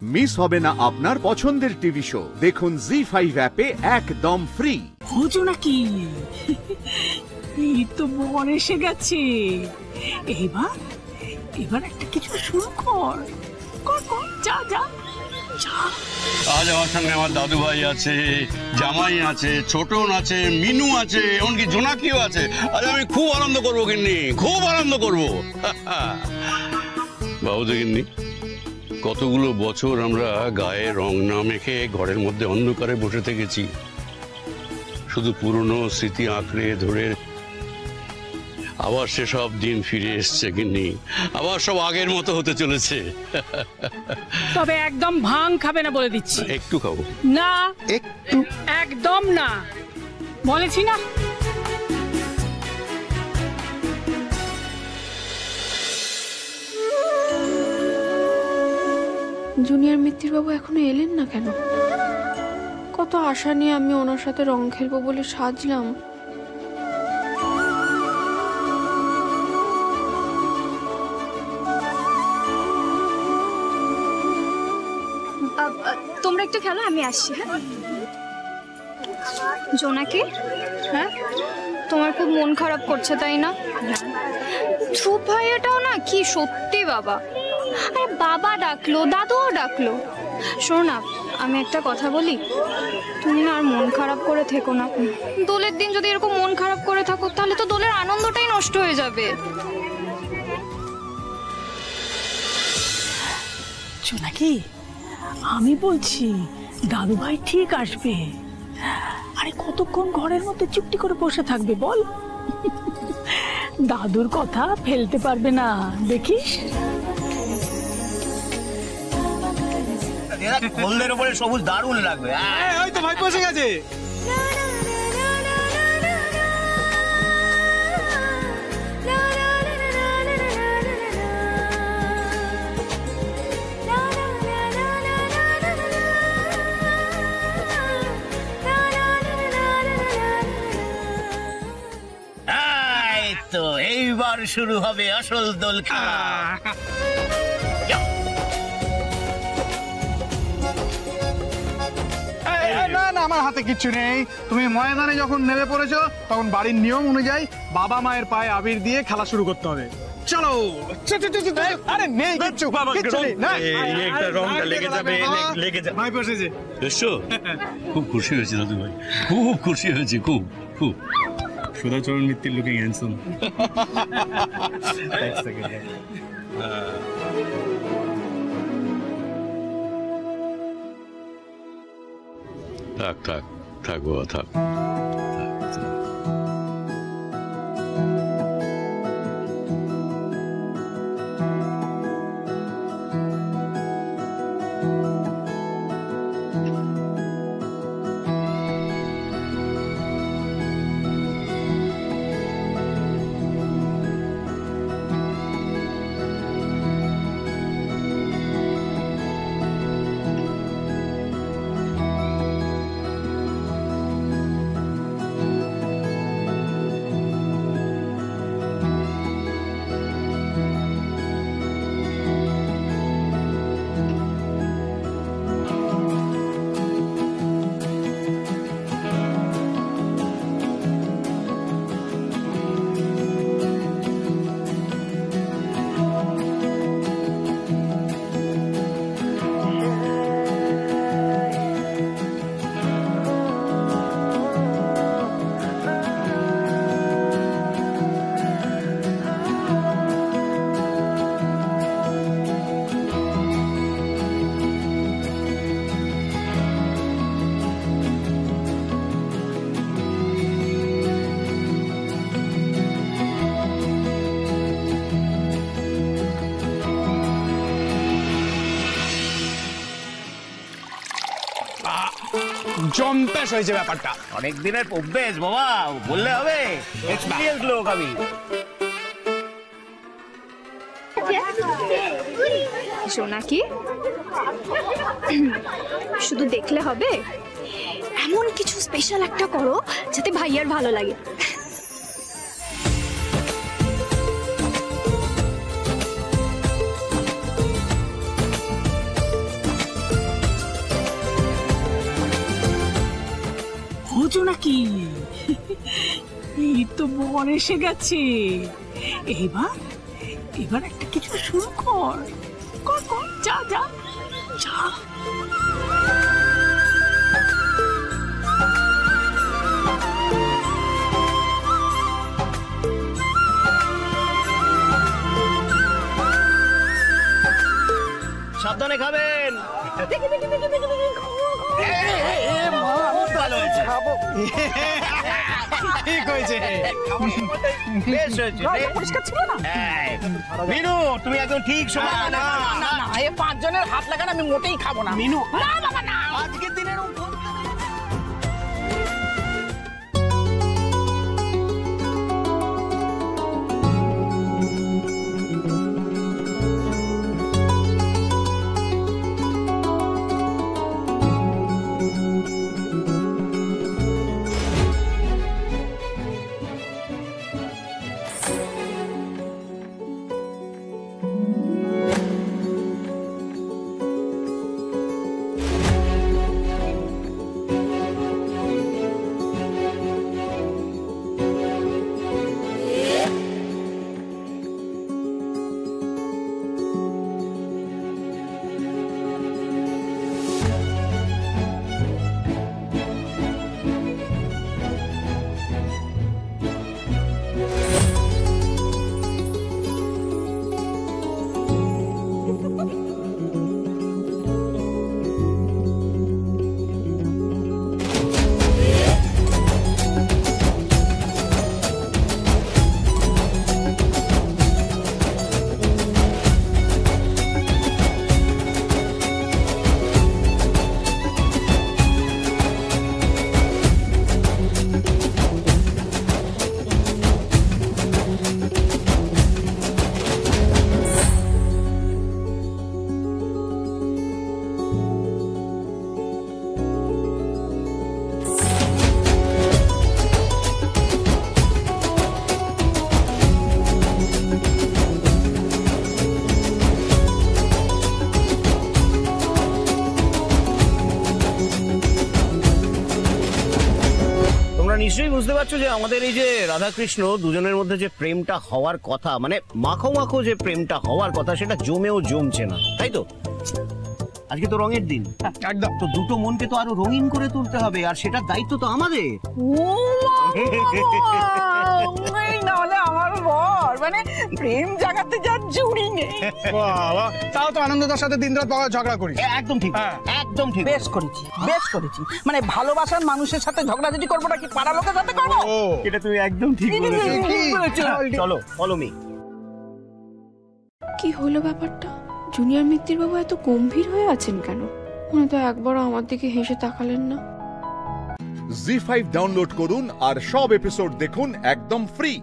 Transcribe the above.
Miss হবে না আপনার পছন্দের টিভি শো। দেখুন জি5 অ্যাপে একদম ফ্রি। বুঝো নাকি এই তো বর এসে গেছে। এবার একটা কিছু শুরু কর। যা যা যা। আজ আমার সঙ্গে আমার দাদু ভাই আছে, জামাই আছে, ছোটন আছে, মিনু আছে, এমনকি জোনাকিও আছে। আজ আমি খুব আনন্দ করবো গিন্নি, খুব আনন্দ করবো। বাবু তো গিন্নি, কতগুলো বছর আমরা গায়ে রং না মেখে ঘরের মধ্যে অন্ধকারে বসে থেকেছি, শুধু পুরনো স্মৃতি আঁকড়ে ধরে। আবার সেসব দিন ফিরে এসছে গিন্নি, আবার সব আগের মতো হতে চলেছে। তবে একদম ভাং খাবে না বলে দিচ্ছি। একটু খাবো না, একটু, একদম না, বলেছি না। জুনিয়র মিত্তির বাবু এখনো এলেন না কেন? কত আশা নিয়ে আমি ওনার সাথে রং খেলবো বলে সাজলাম। তোমরা একটু খেলো, আমি আসছি। হ্যাঁ জোনাকি, হ্যাঁ তোমার খুব মন খারাপ করছে তাই না? ধ্রুব ভাইয়াটাও না কি সত্যি বাবা, আরে বাবা ডাকলো, দাদুও ডাকলো। শোনো না, আমি একটা কথা বলি, তুমি না আর মন খারাপ করে থেকো না। দোলের দিন যদি এরকম মন খারাপ করে থাকো তাহলে তো দোলের আনন্দটাই নষ্ট হয়ে যাবে। জোনাকি, আমি বলছি দাদু ভাই ঠিক আসবে। আরে কতক্ষণ ঘরের মধ্যে চুপটি করে বসে থাকবে বল? দাদুর কথা ফেলতে পারবে না, দেখিস। হলদের উপরে সবুজ দারুণ লাগবে। ওই তো ভাই বসে গেছে। তো এইবার শুরু হবে আসল দোল খেলা। না না, আমার হাতে কিচ্ছু নেই। তুমি ময়দানে যখন নেমে পড়েছো তখন বাড়ির নিয়ম অনুযায়ী বাবা মায়ের পায়ে আবির দিয়ে খেলা শুরু করতে হবে। চলো। আরে নেই কিচ্ছু, কিচ্ছু নেই। একটা রংটা লেগে যাবে, লেগে যাবে। ভাই বসেছে। এসো, খুব খুশি হয়েছি দাদু ভাই, খুব খুশি হয়েছি, খুব খুব। সুধাচরণ মিত্তির লুকিং হ্যান্ডসাম। থাক থাক থাক বাবা, থাক। জম্পেশ হয়েছে ব্যাপারটা। অনেক দিনের অভ্যেস বাবা, বললে হবে। এক্সপেরিয়েন্স লোক আমি। জোনাকি, শুধু দেখলে হবে, এমন কিছু স্পেশাল একটা করো যাতে ভাইয়ার ভালো লাগে। ভাবছো নাকি? এই তো বর এসে গেছে, এবার এবার একটা কিছু শুরু কর, কর কর, যা যা যা। সাবধানে খাবেন। ভালো হয়েছে, ঠিক হয়েছে, বেশ হয়েছে। পরিষ্কার ছিল না? মিনু, তুমি একদম ঠিক সময়। না না, এ 5 জনের হাত লাগান আমি মোটেই খাবো না। মিনু, না বাবা না, আজকের দিনের নিশ্চয়ই বুঝতে পারছো যে আমাদের এই যে রাধাকৃষ্ণ দুজনের মধ্যে যে প্রেমটা হওয়ার কথা, মানে মাখো মাখো যে প্রেমটা হওয়ার কথা, সেটা জমেও জমছে না, তাই তো? আজকে তো রঙের দিন, একদম। তো দুটো মনকে তো আরো রঙিন করে তুলতে হবে, আর সেটার দায়িত্ব তো আমাদের। না হলে আমার বর মানে প্রেম জাগাতে যার জুড়ি নেই। বাবা, তাও তো আনন্দদার সাথে দিনরাত পাওয়া ঝগড়া করি। একদম ঠিক, একদম ঠিক। বেশ করেছি, বেশ করেছি। মানে ভালোবাসার মানুষের সাথে ঝগড়াঝাটি করবো নাকি পাড়া লোকের সাথে করবো? এটা তুমি একদম ঠিক বলেছো। চলো, ফলো মি। কি হলো ব্যাপারটা? জুনিয়র মিত্তির বাবু এত গম্ভীর হয়ে আছেন কেন? উনি তো একবারও আমার দিকে হেসে তাকালেন না। জি5 ডাউনলোড করুন আর সব এপিসোড দেখুন একদম ফ্রি।